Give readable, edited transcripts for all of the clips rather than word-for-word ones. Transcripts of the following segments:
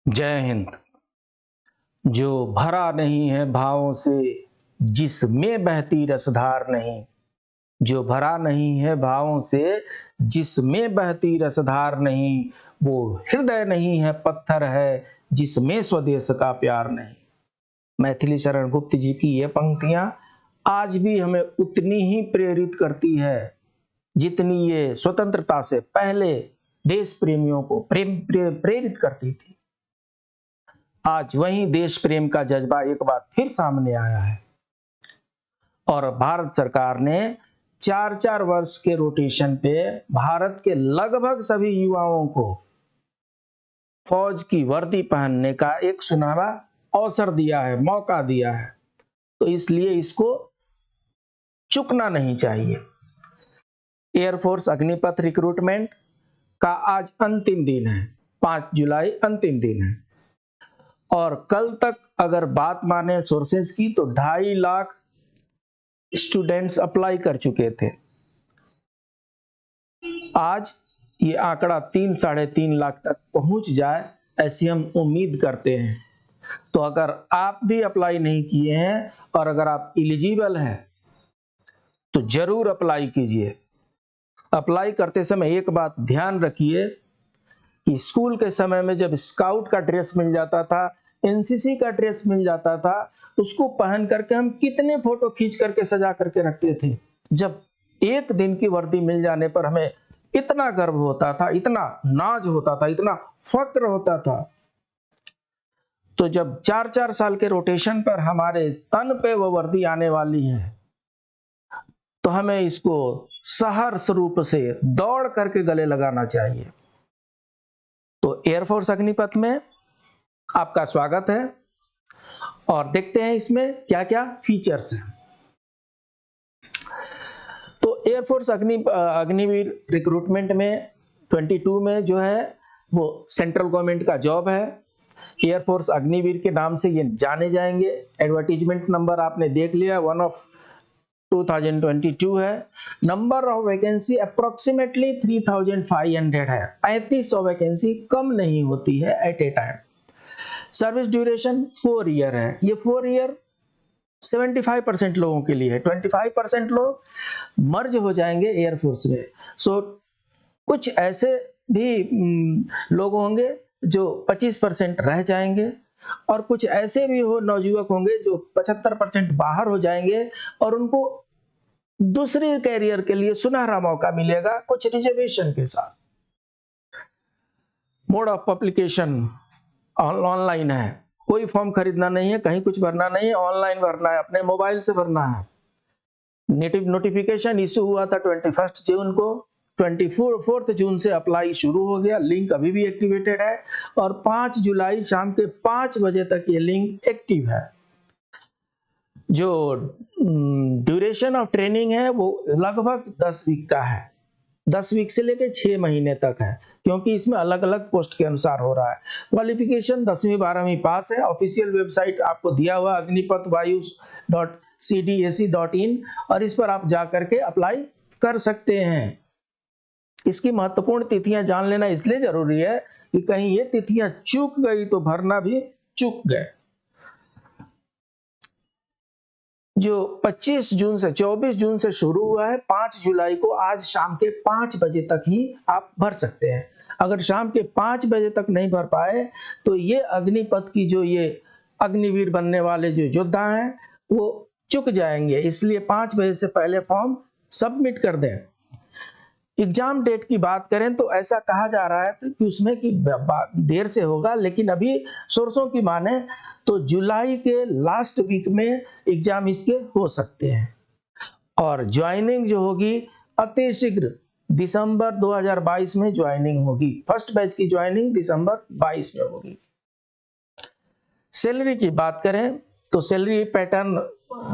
जय हिंद। जो भरा नहीं है भावों से, जिसमें बहती रसधार नहीं। जो भरा नहीं है भावों से, जिसमें बहती रसधार नहीं। वो हृदय नहीं है, पत्थर है, जिसमें स्वदेश का प्यार नहीं। मैथिली शरण गुप्त जी की ये पंक्तियां आज भी हमें उतनी ही प्रेरित करती है जितनी ये स्वतंत्रता से पहले देश प्रेमियों को प्रेरित करती थी। आज वही देश प्रेम का जज्बा एक बार फिर सामने आया है और भारत सरकार ने 4-4 वर्ष के रोटेशन पे भारत के लगभग सभी युवाओं को फौज की वर्दी पहनने का एक सुनहरा अवसर दिया है, मौका दिया है। तो इसलिए इसको चूकना नहीं चाहिए। एयरफोर्स अग्निपथ रिक्रूटमेंट का आज अंतिम दिन है, 5 जुलाई अंतिम दिन है और कल तक अगर बात माने सोर्सेज की तो 2.5 लाख स्टूडेंट्स अप्लाई कर चुके थे। आज ये आंकड़ा 3-3.5 लाख तक पहुंच जाए ऐसी हम उम्मीद करते हैं। तो अगर आप भी अप्लाई नहीं किए हैं और अगर आप एलिजिबल हैं तो जरूर अप्लाई कीजिए। अप्लाई करते समय एक बात ध्यान रखिए कि स्कूल के समय में जब स्काउट का ड्रेस मिल जाता था, एनसीसी का ड्रेस मिल जाता था, उसको पहन करके हम कितने फोटो खींच करके सजा करके रखते थे। जब एक दिन की वर्दी मिल जाने पर हमें इतना गर्व होता था, इतना नाज होता था, इतना फक्र होता था। तो जब 4-4 साल के रोटेशन पर हमारे तन पे वो वर्दी आने वाली है तो हमें इसको सहर्ष रूप से दौड़ करके गले लगाना चाहिए। तो एयरफोर्स अग्निपथ में आपका स्वागत है और देखते हैं इसमें क्या क्या फीचर्स हैं। तो एयरफोर्स अग्निवीर रिक्रूटमेंट में 22 में जो है वो सेंट्रल गवर्नमेंट का जॉब है। एयरफोर्स अग्निवीर के नाम से ये जाने जाएंगे। एडवर्टीजमेंट नंबर आपने देख लिया, 1 ऑफ 2022 है। नंबर ऑफ वैकेंसी अप्रोक्सीमेटली 3500 है। 3500 वैकेंसी कम नहीं होती है at a time. Service duration 4 year है। ये 4 ईयर 75% लोगों के लिए है, 25% लोग मर्ज हो जाएंगे एयरफोर्स में। सो कुछ ऐसे भी लोग होंगे जो 25% रह जाएंगे और कुछ ऐसे भी नौजुवक होंगे जो 75% बाहर हो जाएंगे और उनको दूसरे कैरियर के लिए सुनहरा मौका मिलेगा कुछ रिजर्वेशन के साथ। मोड ऑफ पब्लिकेशन ऑनलाइन है, कोई फॉर्म खरीदना नहीं है, कहीं कुछ भरना नहीं है, ऑनलाइन भरना है, अपने मोबाइल से भरना है। नोटिफिकेशन इशू हुआ था 21 जून को, 24 जून से अप्लाई शुरू हो गया। लिंक अभी भी एक्टिवेटेड है और 5 जुलाई शाम के 5 बजे तक ये लिंक एक्टिव है। जो ड्यूरेशन ऑफ ट्रेनिंग है वो लगभग 10 वीक का है, 10 वीक से लेकर 6 महीने तक है, क्योंकि इसमें अलग अलग पोस्ट के अनुसार हो रहा है। क्वालिफिकेशन 10वीं 12वीं पास है। ऑफिशियल वेबसाइट आपको दिया हुआ agnipatvayu.cdac.in और इस पर आप जा करके अप्लाई कर सकते हैं। इसकी महत्वपूर्ण तिथियां जान लेना इसलिए जरूरी है कि कहीं ये तिथियां चूक गई तो भरना भी चूक गए। जो 24 जून से शुरू हुआ है, 5 जुलाई को आज शाम के 5 बजे तक ही आप भर सकते हैं। अगर शाम के 5 बजे तक नहीं भर पाए तो ये अग्निपथ की जो ये अग्निवीर बनने वाले जो योद्धा हैं वो चूक जाएंगे। इसलिए 5 बजे से पहले फॉर्म सबमिट कर दें। एग्जाम डेट की बात करें तो ऐसा कहा जा रहा है कि उसमें कि देर से होगा, लेकिन अभी सोर्सों की माने तो जुलाई के लास्ट वीक में एग्जाम इसके हो सकते हैं और ज्वाइनिंग जो होगी अति शीघ्र दिसंबर 2022 में ज्वाइनिंग होगी। फर्स्ट बैच की ज्वाइनिंग दिसंबर 22 में होगी। सैलरी की बात करें तो सैलरी पैटर्न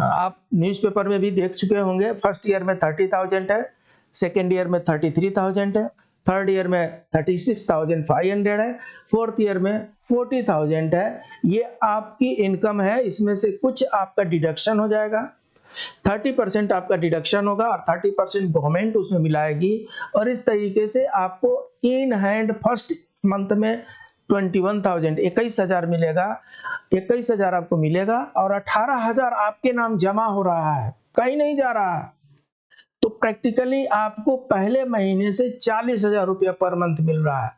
आप न्यूज़पेपर में भी देख चुके होंगे। फर्स्ट ईयर में 30,000 है, सेकेंड ईयर में 33,000 है, थर्ड ईयर में 36,500 है, फोर्थ ईयर में 40,000 है। ये आपकी इनकम है, इसमें से कुछ आपका डिडक्शन हो जाएगा। 30% आपका डिडक्शन होगा और 30% गवर्नमेंट उसमें मिलाएगी और इस तरीके से आपको इन हैंड फर्स्ट मंथ में 21,000 21,000 मिलेगा, 21,000 आपको मिलेगा और 18,000 आपके नाम जमा हो रहा है, कहीं नहीं जा रहा है। तो प्रैक्टिकली आपको पहले महीने से 40,000 रुपया पर मंथ मिल रहा है।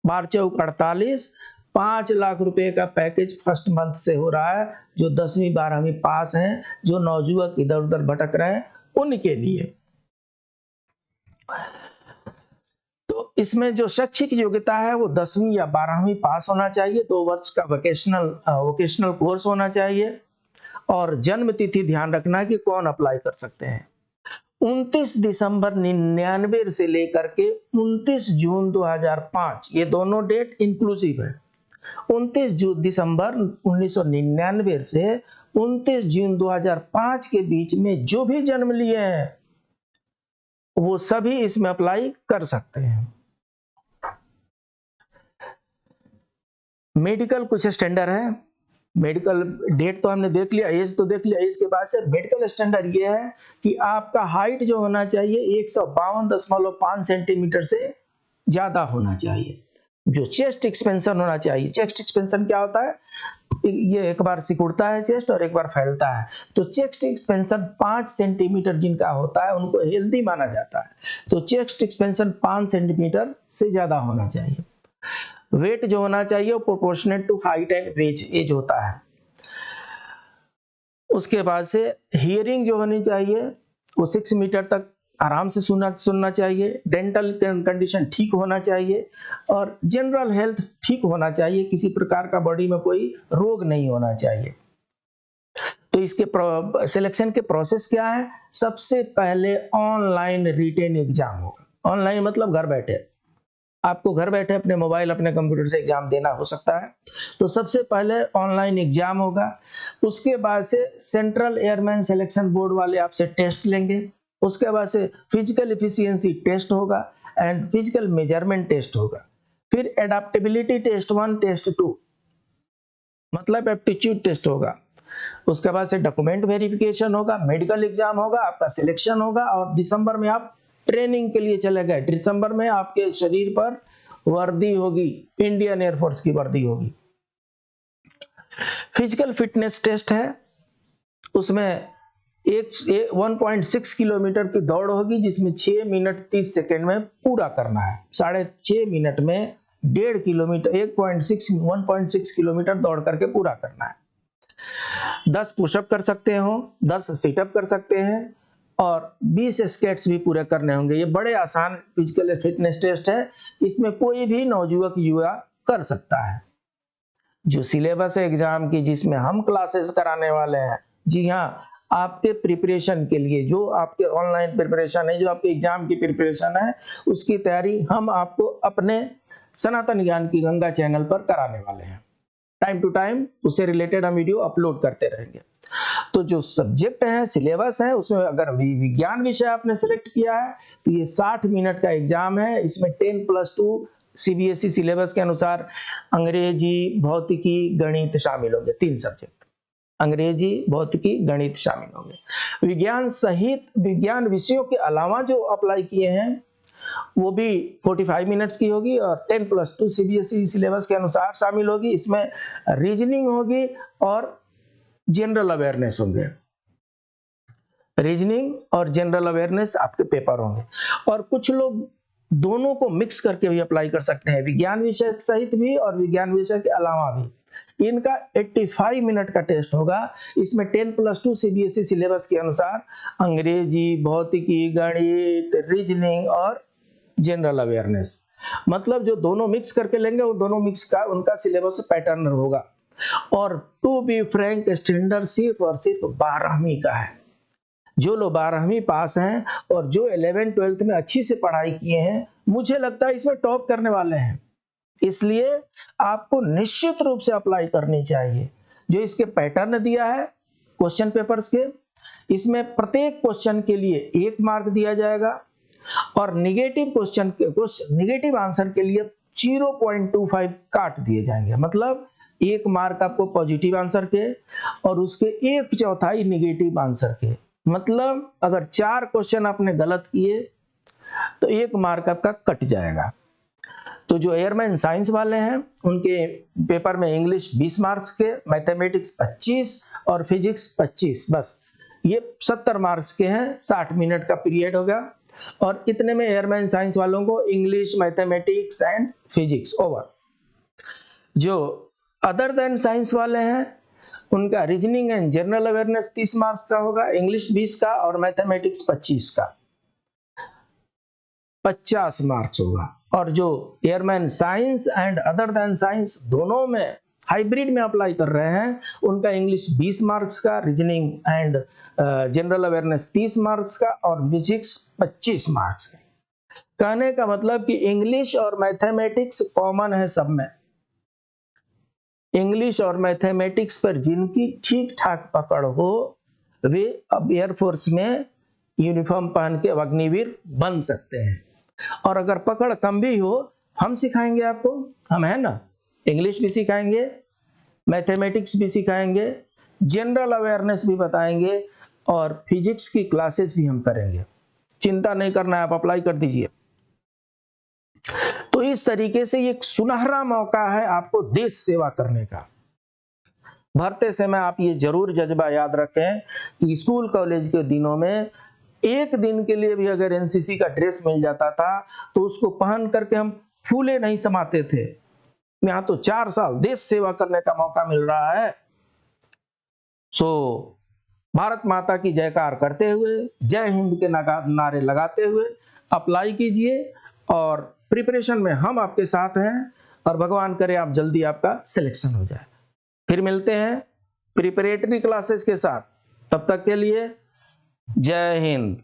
12 चौक 48, 5 लाख रुपए का पैकेज फर्स्ट मंथ से हो रहा है। जो 10वीं 12वीं पास हैं, जो नवजुवक इधर उधर भटक रहे हैं, उनके लिए। तो इसमें जो शैक्षिक योग्यता है वो 10वीं या 12वीं पास होना चाहिए, 2 वर्ष का वोकेशनल कोर्स होना चाहिए। और जन्म तिथि ध्यान रखना कि कौन अप्लाई कर सकते हैं। 29 दिसंबर 99 से लेकर के 29 जून 2005, ये दोनों डेट इंक्लूसिव है। 29 दिसंबर 1999 से 29 जून 2005 के बीच में जो भी जन्म लिए हैं वो सभी इसमें अप्लाई कर सकते हैं। मेडिकल कुछ स्टैंडर्ड है। मेडिकल डेट तो हमने देख लिया, एज तो देख लिया। एज के बाद से मेडिकल स्टैंडर्ड ये है कि आपका हाइट जो होना चाहिए 152.5 सेंटीमीटर से ज्यादा होना चाहिए। जो चेस्ट एक्सपेंशन होना चाहिए, चेस्ट एक्सपेंशन क्या होता है, ये एक बार सिकुड़ता है चेस्ट और एक बार फैलता है। तो चेस्ट एक्सपेंशन 5 सेंटीमीटर जिनका होता है उनको हेल्दी माना जाता है। तो चेस्ट एक्सपेंशन 5 सेंटीमीटर से ज्यादा होना चाहिए। वेट जो होना चाहिए वो proportionate to height and age होता है। उसके बाद से हियरिंग जो होनी चाहिए वो 6 मीटर तक आराम से सुनना चाहिए। डेंटल कंडीशन ठीक होना चाहिए और जनरल हेल्थ ठीक होना चाहिए। किसी प्रकार का बॉडी में कोई रोग नहीं होना चाहिए। तो इसके सिलेक्शन के प्रोसेस क्या है? सबसे पहले ऑनलाइन रिटेन एग्जाम होगा। ऑनलाइन मतलब घर बैठे, आपको घर बैठे अपने मोबाइल अपने कंप्यूटर से एग्जाम देना हो सकता है। तो सबसे पहले ऑनलाइन एग्जाम होगा। उसके बाद से सेंट्रल एयरमैन सिलेक्शन बोर्ड वाले आपसे टेस्ट लेंगे। उसके बाद से फिजिकल एफिशिएंसी टेस्ट होगा एंड फिजिकल मेजरमेंट टेस्ट होगा। फिर एडाप्टेबिलिटी टेस्ट 1 टेस्ट 2 मतलब एप्टीट्यूड टेस्ट होगा। उसके बाद से डॉक्यूमेंट वेरिफिकेशन होगा, मेडिकल एग्जाम होगा, आपका सिलेक्शन होगा और दिसंबर में आप ट्रेनिंग के लिए चले गए। दिसंबर में आपके शरीर पर वर्दी होगी, इंडियन एयरफोर्स की वर्दी होगी। फिजिकल फिटनेस टेस्ट है, उसमें 1.6 किलोमीटर की दौड़ होगी जिसमें 6 मिनट 30 सेकेंड में पूरा करना है। 6.5 मिनट में 1.5 किलोमीटर 1.6 किलोमीटर दौड़ करके पूरा करना है। 10 पुशअप कर सकते हो, 10 सिटअप कर सकते हैं और 20 स्क्वाट्स भी पूरे करने होंगे। ये बड़े आसान फिजिकल फिटनेस टेस्ट है, इसमें कोई भी नवजुवक युवा कर सकता है। जो सिलेबस है एग्जाम की जिसमें हम क्लासेस कराने वाले हैं, जी हाँ, आपके प्रिपरेशन के लिए, जो आपके ऑनलाइन प्रिपरेशन है, जो आपके एग्जाम की प्रिपरेशन है, उसकी तैयारी हम आपको अपने सनातन ज्ञान की गंगा चैनल पर कराने वाले हैं। टाइम टू टाइम उससे रिलेटेड हम वीडियो अपलोड करते रहेंगे। तो जो सब्जेक्ट है, सिलेबस है, उसमें अगर विज्ञान विषय आपने सिलेक्ट किया है तो ये 60 मिनट का एग्जाम है। इसमें 10+2 सीबीएसई सिलेबस के अनुसार अंग्रेजी, भौतिकी, गणित शामिल होंगे। 3 सब्जेक्ट, अंग्रेजी, भौतिकी, गणित शामिल होंगे। विज्ञान सहित विज्ञान विषयों के अलावा जो अप्लाई किए हैं वो भी 45 मिनट्स की होगी और 10+2 सीबीएसई सिलेबस के अनुसार शामिल होगी। इसमें रीजनिंग होगी और जनरल अवेयरनेस होंगे। रीजनिंग और जनरल अवेयरनेस आपके पेपर होंगे। और कुछ लोग दोनों को मिक्स करके भी अप्लाई कर सकते हैं, विज्ञान विषय सहित भी और विज्ञान विषय के अलावा भी। इनका 85 मिनट का टेस्ट होगा। इसमें 10+2 सीबीएसई सिलेबस के अनुसार अंग्रेजी, भौतिकी, गणित, रीजनिंग और जनरल अवेयरनेस, मतलब जो दोनों मिक्स करके लेंगे वो दोनों मिक्स का उनका सिलेबस पैटर्न होगा। और टू बी फ्रैंक स्टैंडर्ड सिर्फ और सिर्फ 12वीं का है। जो लोग 12वीं पास हैं और जो 11th 12th में अच्छी से पढ़ाई किए हैं, मुझे लगता है इसमें टॉप करने वाले हैं। इसलिए आपको निश्चित रूप से अप्लाई करनी चाहिए। जो इसके पैटर्न दिया है क्वेश्चन पेपर्स के, इसमें प्रत्येक क्वेश्चन के लिए 1 मार्क दिया जाएगा और निगेटिव आंसर के लिए 0.25 काट दिए जाएंगे। मतलब 1 मार्क आपको पॉजिटिव आंसर के और उसके 1/4 निगेटिव आंसर के। मतलब अगर 4 क्वेश्चन आपने गलत किए तो 1 मार्क आपका कट जाएगा। तो जो एयरमैन साइंस वाले हैं उनके पेपर में इंग्लिश 20 मार्क्स के, मैथमेटिक्स 25 और फिजिक्स 25, बस ये 70 मार्क्स के हैं, 60 मिनट का पीरियड होगा। और इतने में एयरमैन साइंस वालों को English, mathematics and physics over. जो अदर देन साइंस वाले हैं उनका reasoning and general awareness 30 marks का होगा, इंग्लिश 20 का और मैथमेटिक्स 25 का, 50 मार्क्स होगा। और जो airman science and other than science दोनों में हाइब्रिड में अप्लाई कर रहे हैं उनका इंग्लिश 20 मार्क्स का, reasoning and general awareness 30 marks का और फिजिक्स 25 मार्क्स का। कहने का मतलब कि इंग्लिश और मैथमेटिक्स कॉमन है सब में। इंग्लिश और मैथमेटिक्स पर जिनकी ठीक ठाक पकड़ हो वे अब एयरफोर्स में यूनिफॉर्म पहन के अग्निवीर बन सकते हैं। और अगर पकड़ कम भी हो, हम सिखाएंगे आपको, हम है ना, इंग्लिश भी सिखाएंगे, मैथमेटिक्स भी सिखाएंगे, जनरल अवेयरनेस भी बताएंगे और फिजिक्स की क्लासेस भी हम करेंगे। चिंता नहीं करना है, आप अप्लाई कर दीजिए। तो इस तरीके से ये एक सुनहरा मौका है आपको देश सेवा करने का। भरते समय आप ये जरूर जज्बा याद रखें कि स्कूल कॉलेज के दिनों में एक दिन के लिए भी अगर एनसीसी का ड्रेस मिल जाता था तो उसको पहन करके हम फूले नहीं समाते थे। यहाँ तो 4 साल देश सेवा करने का मौका मिल रहा है। सो भारत माता की जयकार करते हुए, जय हिंद के नारे लगाते हुए अप्लाई कीजिए और प्रिपरेशन में हम आपके साथ हैं और भगवान करे आप जल्दी आपका सिलेक्शन हो जाए। फिर मिलते हैं प्रिपरेटरी क्लासेस के साथ, तब तक के लिए जय हिंद।